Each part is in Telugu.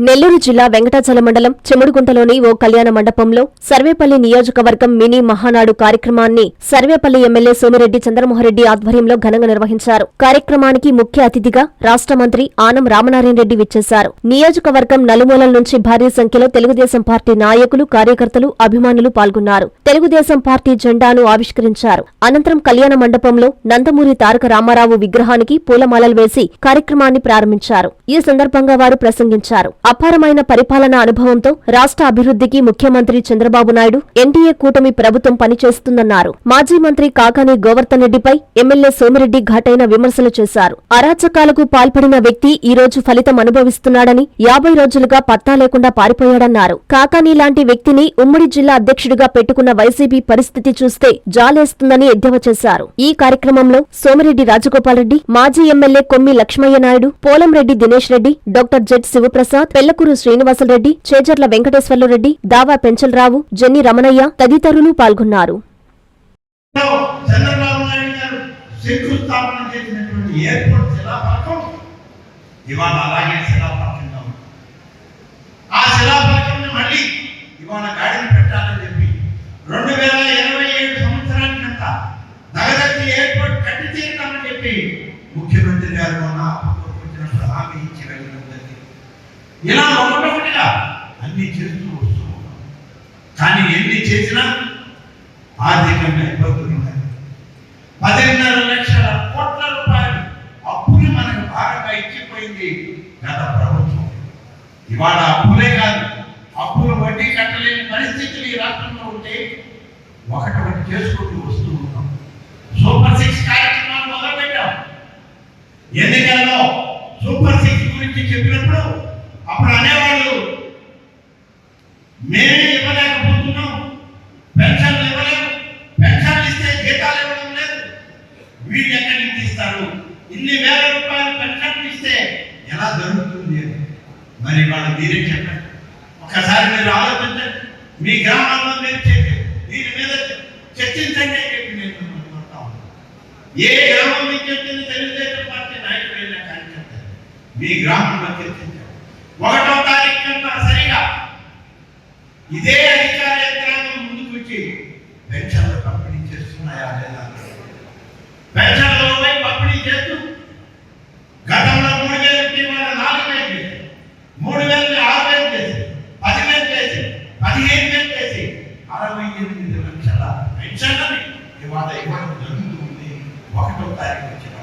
నెల్లూరు జిల్లా వెంకటాచలం మండలం చెముడుగుంటలోని ఓ కళ్యాణ మండపంలో సర్వేపల్లి నియోజకవర్గం మినీ మహానాడు కార్యక్రమాన్ని సర్వేపల్లి ఎమ్మెల్యే సోమిరెడ్డి చంద్రమోహన్రెడ్డి ఆధ్వర్యంలో ఘనంగా నిర్వహించారు. కార్యక్రమానికి ముఖ్య అతిథిగా రాష్ట్ర మంత్రి ఆనం రామనారాయణరెడ్డి విచ్చేశారు. నియోజకవర్గం నలుమూలల నుంచి భారీ సంఖ్యలో తెలుగుదేశం పార్టీ నాయకులు, కార్యకర్తలు, అభిమానులు పాల్గొన్నారు. తెలుగుదేశం పార్టీ జెండాను ఆవిష్కరించారు. అనంతరం కళ్యాణ మండపంలో నందమూరి తారక రామారావు విగ్రహానికి పూలమాలలు వేసి కార్యక్రమాన్ని ప్రారంభించారు. ఈ సందర్భంగా వారు ప్రసంగించారు. అపారమైన పరిపాలనా అనుభవంతో రాష్ట్ర అభివృద్ధికి ముఖ్యమంత్రి చంద్రబాబు నాయుడు ఎన్డీఏ కూటమి ప్రభుత్వం పనిచేస్తుందన్నారు. మాజీ మంత్రి కాకాని గోవర్ధన్ రెడ్డిపై ఎమ్మెల్యే సోమిరెడ్డి ఘాటైన విమర్శలు చేశారు. అరాచకాలకు పాల్పడిన వ్యక్తి ఈ రోజు ఫలితం అనుభవిస్తున్నాడని, 50 రోజులుగా పత్తా లేకుండా పారిపోయాడన్నారు. కాకాని లాంటి వ్యక్తిని ఉమ్మడి జిల్లా అధ్యక్షుడిగా పెట్టుకున్న వైసీపీ పరిస్థితి చూస్తే జాలేస్తుందని ఎద్దేవా చేశారు. ఈ కార్యక్రమంలో సోమిరెడ్డి రాజగోపాల్రెడ్డి, మాజీ ఎమ్మెల్యే కొమ్మి లక్ష్మయ్య నాయుడు, పోలంరెడ్డి దినేష్ రెడ్డి, డాక్టర్ జెడ్ శివప్రసాద్, పెళ్లకూరు శ్రీనివాసరెడ్డి, చేజర్ల వెంకటేశ్వర్లరెడ్డి, దావా పెంచలరావు, జెన్ని రమణయ్య తదితరులు పాల్గొన్నారు. ముఖ్యమంత్రి గారు హామీ ఇచ్చి ఇలా ఒకటొకటిగా అన్ని చేస్తూ వస్తూ ఉన్నాం. కానీ ఎన్ని చేసినా ఆర్థికంగా ఇబ్బందులు ఉన్నాయి. 10.5 లక్షల కోట్ల రూపాయలు అప్పులు మనకు బాగా ఇచ్చిపోయింది గత ప్రభుత్వం. ఇవాళ అప్పులే కాదు, అప్పులు వడ్డీ కట్టలేని పరిస్థితులు ఈ రాష్ట్రంలో ఉంటే ఒకటొకటి చేసుకుంటూ వస్తూ ఉన్నాం. సూపర్ 6 కార్యక్రమాలు మొదలుపెట్టాం. ఎన్నికల్లో సూపర్ 6 గురించి చెప్పినప్పుడు అప్పుడు అనేవాళ్ళు మేమే ఇవ్వలేకపోతున్నాం, పెన్షన్లు ఇవ్వలేము, పెన్షన్లు ఇస్తే జీతాలు ఇవ్వడం లేదు, వీళ్ళు ఎక్కడి నుంచి ఇస్తారు, ఇన్ని వేల రూపాయలు పెన్షన్లు ఇస్తే ఎలా జరుగుతుంది అని. మరి వాళ్ళు మీరే చెప్పండి, ఒకసారి మీరు ఆలోచించండి. మీ గ్రామాల్లో మీరు దీని మీద చర్చించండి అని చెప్పి నేను ఏ గ్రామం నుంచి వచ్చింది తెలుగుదేశం పార్టీ నాయకుడైనా కానీ చెప్తారు. మీ గ్రామంలో చర్చించారు. 1వ తారీఖు కన్నా సరిగా ఇదే అధికార యంత్రాంగం ముందుకు వచ్చి పెన్షన్లు పంపిణీ చేస్తున్నాయా లేదా, పెన్షన్ల పంపిణీ చేస్తూ గతంలో 3,000 ఇవాళ 4,000 చేసి, 3,000 6,000 చేసి, 10,000 చేసి, 15,000 చేసి 68 లక్షల పెన్షన్లని ఇవాళ ఇవ్వడం జరుగుతూ ఉంది. 1వ తారీఖు వచ్చిన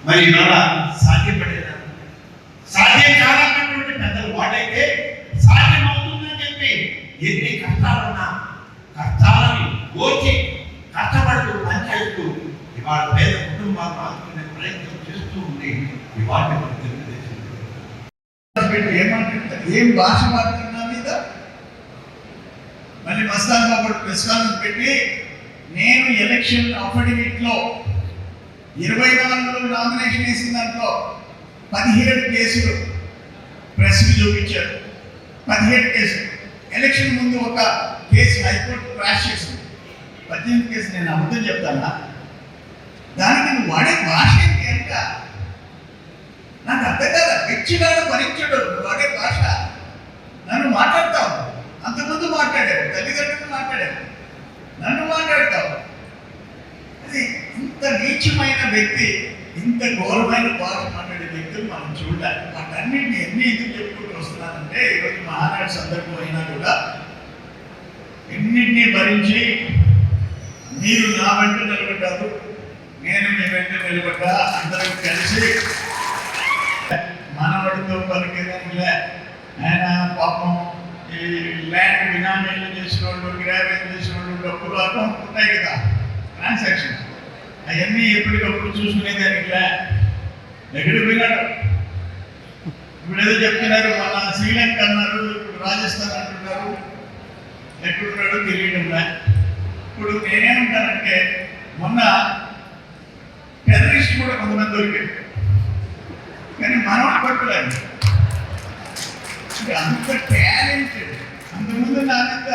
మరి ఇవాళ సాధ్యపడేదా? సాధ్యం కాదన్నటువంటి పెద్దలు వాటైతే సాధ్యం అవుతుందని చెప్పి ఎన్ని కష్టాలున్నా కష్టాలని ఓర్చి కష్టపడుతూ పనిచేస్తూ ఇవాళ పేద కుటుంబాలను ఆదుకునే ప్రయత్నం చేస్తూ ఉంది. ఇవాళ ఏం భాష మాట్లాడినా మీద మళ్ళీ మస్తాన్ బాబు ప్రెస్ కాన్ఫరెన్స్ పెట్టి నేను ఎలక్షన్ అఫిడవిట్ లో 24 నామినేషన్ వేసిన దాంట్లో 17 కేసులు ప్రెస్కి చూపించారు. 17 కేసులు. ఎలక్షన్ ముందు ఒక కేసు హైకోర్టు క్రాష్ చేసింది. 18 కేసు. నేను అబద్ధం చెప్తానా? దానికి నువ్వు వాడే భాష ఏంటి అంట నాకు అర్థం కాదు. పెచ్చినాడు భరించాడు వాడే భాష. నన్ను మాట్లాడతావు, అంతకుముందు మాట్లాడారు, తల్లిదండ్రులు మాట్లాడారు, నన్ను మాట్లాడతావు. అది ఇంత నీచమైన వ్యక్తి, ఇంత ఘోరమైన భాష మాట్లాడే వ్యక్తులు మనం చూడాలి. వాటన్నింటినీ ఎందుకు చెప్పుకుంటూ వస్తున్నానంటే ఈరోజు మహానాడు సందర్భం అయినా కూడా ఎన్నింటినీ భరించి మీరు నా వెంట నిలబడ్డారు, నేను మీ వెంట నిలబడ్డా, అందరం కలిసి మనవడితో పలికేదానిలే. ఆయన పాపం ఈ ల్యాండ్ బినామీలు చేసిన వాళ్ళు, గ్రావెల్ చేసిన వాళ్ళు, డబ్బులు అకౌంట్ ఉంటాయి కదా, ట్రాన్సాక్షన్ అవన్నీ ఎప్పటికప్పుడు చూసుకునేదానికిలే. ఎక్కడికి పోయినాడు? ఇప్పుడు ఏదో చెప్తున్నారు, మన శ్రీలంక అన్నారు, ఇప్పుడు రాజస్థాన్ అంటున్నారు, ఎక్కడున్నాడో తెలియడంలే. ఇప్పుడు నేనేమంటానంటే మొన్న టెర్రరిస్ట్ కూడా కొంతమంది దొరికారు, కానీ మనం పట్టుకోలేదు. అంత టాలెంటెడ్. అంతకుముందు నాకంత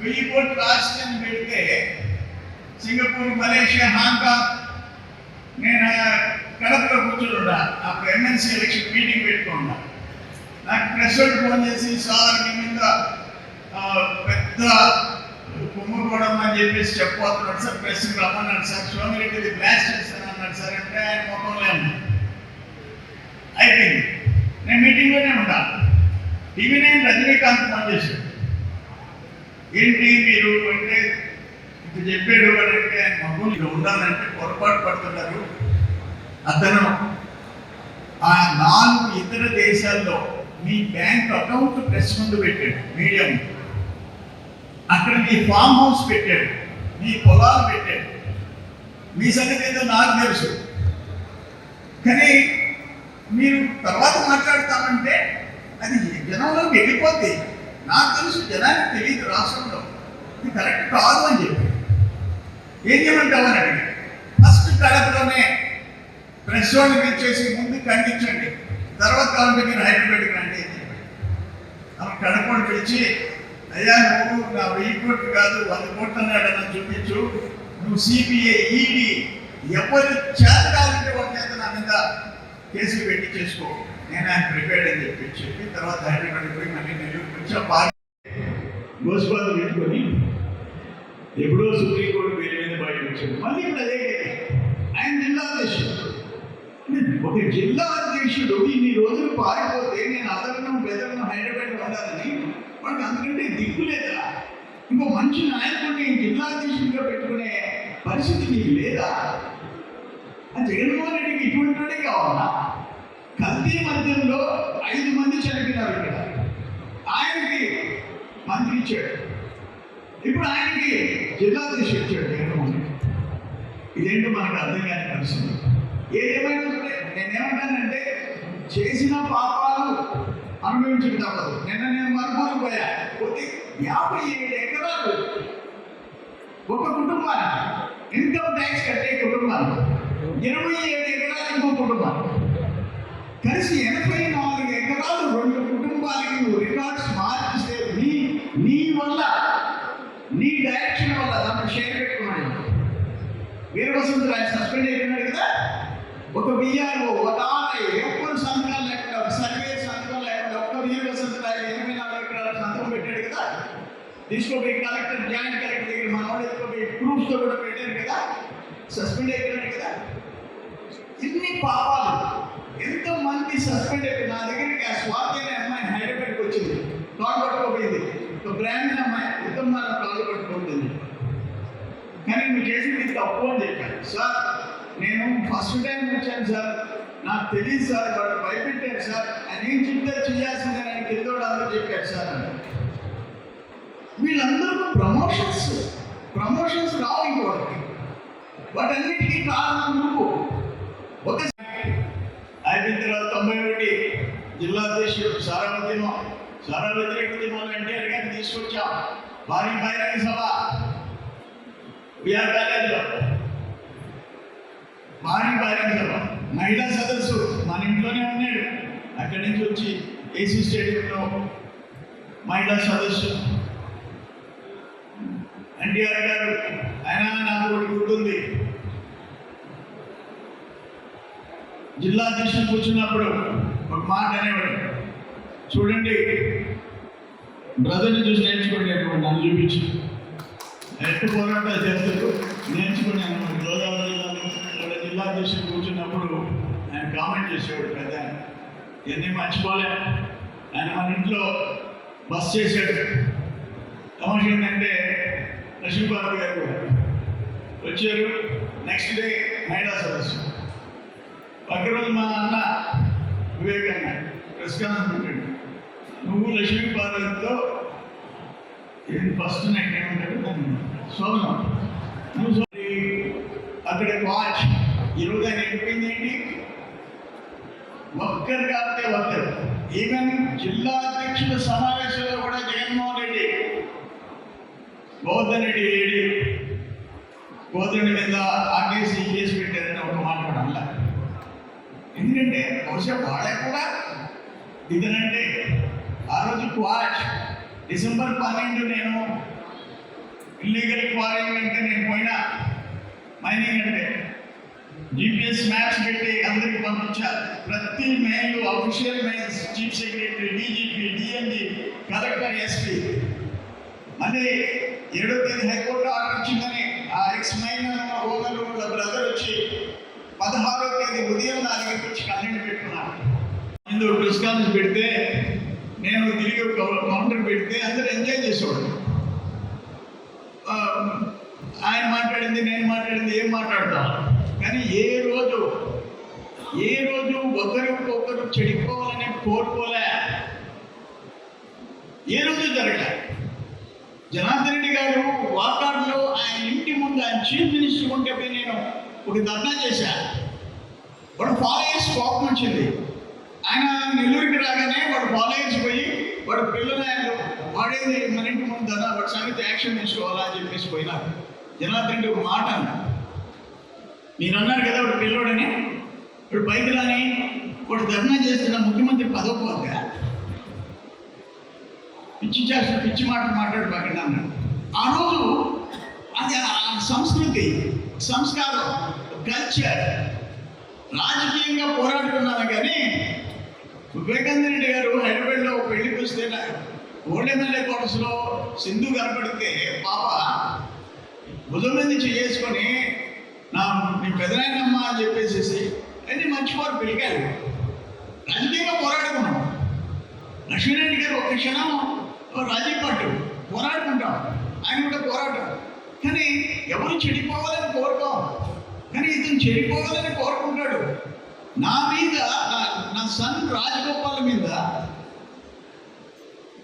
1000 కోట్ల రాష్ట్రాన్ని పెడితే సింగపూర్, మలేషియా, హాంకాంగ్, నేను కడపలో కూర్చోడా అప్పుడు MNC ఎలక్షన్ మీటింగ్ పెట్టుకున్నా. నాకు ప్రెస్ ఫోన్ చేసి సార్ మీ మీద పెద్ద కుంభకోణం అని చెప్పేసి చెప్పబోతున్నాడు సార్, ప్రెస్కి రమ్మన్నాడు సార్, సోమిరెడ్డిది బ్లాస్ట్ చేస్తాను అన్నాడు సార్ అంటే ఆయన మొత్తంలో అయిపోయింది. నేను మీటింగ్లోనే ఉంటాను. టీవీ నైన్ రజనీకాంత్ ఫోన్ చేశాడు, ఏంటి మీరు అంటే ఇది చెప్పాడు అని అంటే ఆయన మమ్మల్ని ఇక్కడ ఉండాలంటే పొరపాటు పడుతున్నారు. అతను ఆ 4 ఇతర దేశాల్లో మీ బ్యాంక్ అకౌంట్ ప్రెస్ ముందు పెట్టాడు, మీడియం అక్కడ మీ ఫామ్ హౌస్ పెట్టాడు, మీ పొలాలు పెట్టాడు. మీ సంగతి ఏదో నాకు తెలుసు, కానీ మీరు తర్వాత మాట్లాడతామంటే అది జనంలో వెళ్ళిపోద్ది. నాకు తెలుసు, జనానికి తెలియదు రాష్ట్రంలో, ఇది కరెక్ట్ కాదు అని చెప్పి ఏం చేయమంటావని అడిగాడు. ఫస్ట్ కడపలోనే ప్రెస్ వాళ్ళకి ఇచ్చేసి ముందు ఖండించండి, తర్వాత కావాలంటే మీరు హైదరాబాద్కి రండి అని చెప్పాడు. ఆమె కడపని పిలిచి, అయ్యా నువ్వు నా 1000 కోట్లు కాదు 100 కోట్లు అన్నాడని చూపించు, నువ్వు సిబిఐ ఈడీ ఎవరు చేత కావాలంటే వాళ్ళ చేత నా మీద కేసులు పెట్టి చేసుకో, నేను ఆయన ప్రిపేర్డ్ అని చెప్పి తర్వాత హైదరాబాద్కి పోయి మళ్ళీ నెల్లూరుకి వచ్చి ఆ పార్టీ గోసుబాలు పెట్టుకొని ఎప్పుడో సుప్రీంకోర్టు పేరు మీద బయటకు వచ్చాడు. మళ్ళీ ఇప్పుడు అదే ఆయన జిల్లా అధ్యక్షుడు. ఒక జిల్లా అధ్యక్షుడు ఇన్ని రోజులు పారిపోతే నేను అదనం బెదరను హైదరాబాద్ ఉండాలని వాడికి అందుకంటే దిక్కు లేదా? ఇంకో మంచి నాయకుడిని జిల్లా అధ్యక్షుడిగా పెట్టుకునే పరిస్థితి నీకు లేదా? ఆ జగన్మోహన్ రెడ్డికి ఇటువంటి వాడే కావాలా? కల్తీ మద్యంలో 5 మంది చనిపోయినారు ఇక్కడ, ఆయనకి మంత్రి ఇచ్చాడు, ఇప్పుడు ఆయనకి జిల్లా అధ్యక్షుడు ఇచ్చాడు జగన్మోహన్ రెడ్డి. ఇదేంటో మనకు అర్థం కాని పరిస్థితి. ఏదేమైనా సరే నేనేమంటానంటే చేసిన పాపాలు అనుభవించడం తప్పదు. నిన్న నేను మరుపూరు పోయా, పోతే 57 ఎకరాలు ఒక కుటుంబానికి, ఇన్కమ్ ట్యాక్స్ కట్టే కుటుంబానికి 27 ఎకరాలు ఇంకో కుటుంబానికి, కలిసి 84 ఎకరాలు 2 కుటుంబాలకి నువ్వు రికార్డ్స్ మార్చిస్తే నీ వల్ల, నీ డైరెక్షన్ వల్ల దాన్ని షేర్ పెట్టుకున్నాడు. వీరవసంతులు ఆయన సస్పెండ్ అయిపోయినాడు కదా. ఒక బిఆర్ఓ, ఒక ఆర్ఐ ఎప్పుడు సంతకాలు లేకుండా, ఒక సర్వే సంతకం లేకుండా, ఒక్క వీరవసంతులు ఆయన 84 ఎకరాల సంతకం పెట్టాడు కదా. తీసుకోపోయి కలెక్టర్, జాయింట్ కలెక్టర్ దగ్గర మన వాళ్ళు ఎత్తుకోపోయి ప్రూఫ్తో కూడా పెట్టాడు కదా, సస్పెండ్ అయిపోయినాడు కదా. ఇన్ని పాపాలు, ఎంతమంది సస్పెండ్ అయిపోయి. నా దగ్గరికి ఆ స్వాతి అనే అమ్మాయి హైదరాబాద్కి వచ్చింది, కాలు పట్టుకోపోయింది. ఒక బ్రాహ్మణ అమ్మాయి ఉత్తమ కాలు పట్టుకుంటుంది, కానీ మీరు చేసింది తప్పు అని చెప్పాను. సార్ నేను ఫస్ట్ టైం వచ్చాను సార్, నాకు తెలియదు సార్, వాడు భయపెట్టారు సార్, ఆయన ఏం చెప్తే చేయాల్సిందే ఆయన కిందోడు అందరూ చెప్పారు సార్ అని. వీళ్ళందరూ ప్రమోషన్స్ రావు ఇంకోటి, వాటన్నిటికీ కారణం నువ్వు. ఒక అయిపోయిన తర్వాత 91 జిల్లా అధ్యక్షుడు సారా వ్యతిరేక ఉద్యమంలో ఎన్టీఆర్ గారిని తీసుకొచ్చాం. భారీ బహిరంగ సభ బిఆర్ కాలేజీలో, భారీ బహిరంగ సభ, మహిళా సదస్సు మన ఇంట్లోనే ఉన్నాడు. అక్కడి నుంచి వచ్చి ఏసీ స్టేడియంలో మహిళా సదస్సు. ఎన్టీఆర్ గారు ఆయన నాకు ఒకటి గుర్తుంది, జిల్లా అధ్యక్షుడు కూర్చున్నప్పుడు ఒక మాట అనేవాడు, చూడండి బ్రదర్ని చూసి నేర్చుకోండి అనేవాడు. నన్ను చూపించి ఎట్టు పోరాటాలు చేస్తారు నేర్చుకున్నాను. గోదావరి జిల్లాలో జిల్లా అధ్యక్షుడు కూర్చున్నప్పుడు ఆయన కామెంట్ చేసేవాడు, పెద్ద ఇవన్నీ మర్చిపోలే. ఆయన మన ఇంట్లో బస్ చేశాడు. తమాష ఏంటంటే లక్ష్మీబాబు గారు కూడా వచ్చారు. నెక్స్ట్ డే మహిళా సదస్సు. పక్క రోజు మా అన్న వివేకాన్న ప్రెస్ కాన్ఫరెన్స్ పెట్టాడు, నువ్వు లక్ష్మీబాబుతో ఫస్ట్ నైట్ ఏమంటాడు దాన్ని శోభనం, నువ్వు అక్కడ వాచ్. ఈరోజు ఆయన అయిపోయింది ఏంటి, ఒక్కరు కాకపోతే ఒక్కరు. ఈవెన్ జిల్లా అధ్యక్షుల సమావేశంలో కూడా జగన్మోహన్ రెడ్డి గోవర్ధన్ రెడ్డి ఏడి గోవర్ధన్ మీద ఆ కేసు ఈ కేసు పెట్టారని ఒక మాట కూడా అలా. ఎందుకంటే బహుశా వాళ్ళే కూడా ఇదనంటే ఆ రోజు క్వాచ్ డిసెంబర్ 12 నేను ఇల్లీగల్ క్వారింగ్ అంటే నేను పోయినా మైనింగ్ అంటే GPS మ్యాప్స్ పెట్టి అందరికి పంపించాలి. ప్రతి mail official mails chief secretary, DGP, DMG, collector, SP. మళ్ళీ 7వ తేదీ హైకోర్టు ఆర్డర్ వచ్చిందని ఆ ఎక్స్ మైనర్ ఓనర్ వాళ్ళ బ్రదర్ వచ్చి 16వ తేదీ ఉదయం 4 వచ్చి కంప్లైంట్ పెట్టుకున్నాను. ముందు ప్రెస్ కాన్ఫరెన్స్ పెడితే నేను తిరిగి కౌంటర్ పెడితే అందరూ ఎంజాయ్ చేసేవాడు. ఆయన మాట్లాడింది, నేను మాట్లాడింది, ఏం మాట్లాడతాం. కానీ ఏ రోజు ఒకరికొకరు చెడిపోవాలని కోరుకోలే, ఏ రోజు జరగలే. జనార్దన్ రెడ్డి గారు వాకాడులో ఆయన ఇంటి ముందు ఆయన చీఫ్ మినిస్టర్ ఉంటే పోయి నేను ఒక ధర్నా చేశా. వాడు ఫాలోయర్స్ కోపం వచ్చింది. ఆయన నెల్లూరుకి రాగానే వాడు ఫాలోయర్స్ పోయి వాడు పిల్లలు ఆయన వాడేది మన ఇంటి ముందు ధర్నా, వాడి సంగతి యాక్షన్ తీసుకోవాలా అని చెప్పేసి పోయినారు. జనార్దన్ రెడ్డి ఒక మాట అన్నారు, మీరు అన్నారు కదా వాడు పిల్లోడని, వాడు పైకి రాని వాడు ధర్నా చేస్తున్న ముఖ్యమంత్రి పదవుకోగా పిచ్చి మాటలు మాట్లాడబాకండి అన్నాడు. ఆ రోజు అది ఆ సంస్కృతి, సంస్కారం, కల్చర్ రాజకీయంగా పోరాడుకున్నాను. కానీ వివేకానంద రెడ్డి గారు హైదరాబాద్లో పెళ్లికి వస్తే ఓల్డ్ ఎమ్మెల్యే క్వార్టర్స్లో సింధు కనపడితే పాప భుజం మీద చేసుకొని నీ పెదనాయనమ్మ అని చెప్పేసి అన్ని మర్చిపోరు పిలికారు. రాజకీయంగా పోరాడుకున్నాం. లక్ష్మీరెడ్డి గారు ఒక క్షణం రాజీ పాటు పోరాడుకుంటాం, ఆయన కూడా పోరాటం. కానీ ఎవరు చెడిపోవాలని కోరుకోం, కానీ ఇతను చెడిపోవాలని కోరుకుంటాడు. నా మీద, నా సన్ రాజగోపాల్ మీద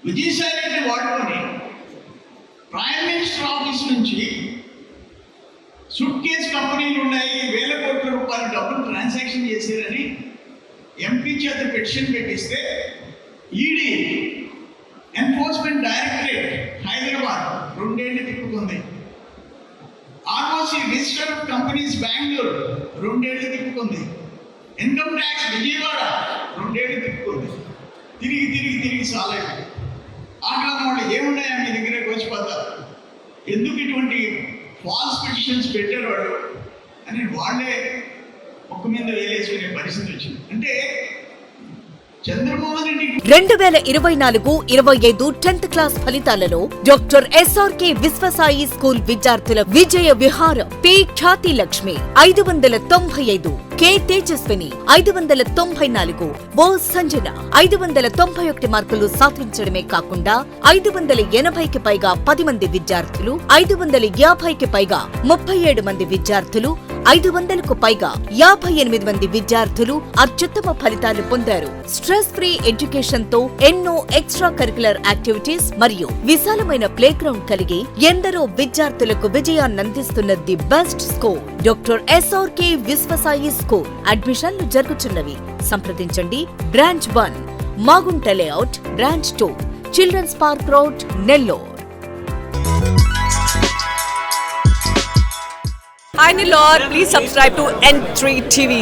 విజయసాయి రెడ్డి వాడుకొని ప్రైమ్ మినిస్టర్ ఆఫీస్ నుంచి సూట్ కేసు కంపెనీలు ఉన్నాయి, వేల కోట్ల రూపాయల డబ్బులు ట్రాన్సాక్షన్ చేశారని ఎంపీ చేత పిటిషన్ పెట్టిస్తే ఈడీ ఎన్ఫోర్స్మెంట్ డైరెక్టరేట్ హైదరాబాద్ 2 ఏళ్ళు తిప్పుకుంది. ROC register of companies Bengaluru 2 ఏళ్ళు తిప్పుకుంది. ఇన్కమ్ ట్యాక్స్ విజయవాడ 2 ఏళ్ళు తిప్పుకుంది. తిరిగి సాలేదు. ఆటల వాళ్ళు ఏమున్నాయా మీ దగ్గరకు వచ్చిపోతారు, ఎందుకు ఇటువంటి ఫాల్స్ పిటిషన్స్ పెట్టారు వాళ్ళు అని వాళ్ళే ఒక్క మీద వేలేసుకునే పరిస్థితి వచ్చింది. అంటే చంద్రమోహన్ రెడ్డి 2024-25 10th క్లాస్ ఫలితాలలో డాక్టర్ ఎస్ఆర్కే విశ్వసాయి స్కూల్ విద్యార్థుల విజయ విహారం పి ఖ్యాతి లక్ష్మి 595, కె తేజస్విని 594, ఓ సంజన 591 మార్కులు సాధించడమే కాకుండా 580కి పైగా 10 మంది విద్యార్థులు, 550కి పైగా 37 మంది విద్యార్థులు, 500కు పైగా 58 మంది విద్యార్థులు అత్యుత్తమ ఫలితాలు పొందారు. స్ట్రెస్ ఫ్రీ ఎడ్యుకేషన్ తో ఎన్నో ఎక్స్ట్రా కరికులర్ యాక్టివిటీస్ మరియు విశాలమైన ప్లే గ్రౌండ్ కలిగి ఎందరో విద్యార్థులకు విజయాన్నందిస్తున్న the best school doctor SRK Vishwasai school. అడ్మిషన్లు జరుగుతున్నవి. సంప్రదించండి. Branch 1 Magunta layout, branch 2 children's park road, Nellore. Hi Nilor, please subscribe to N3 TV.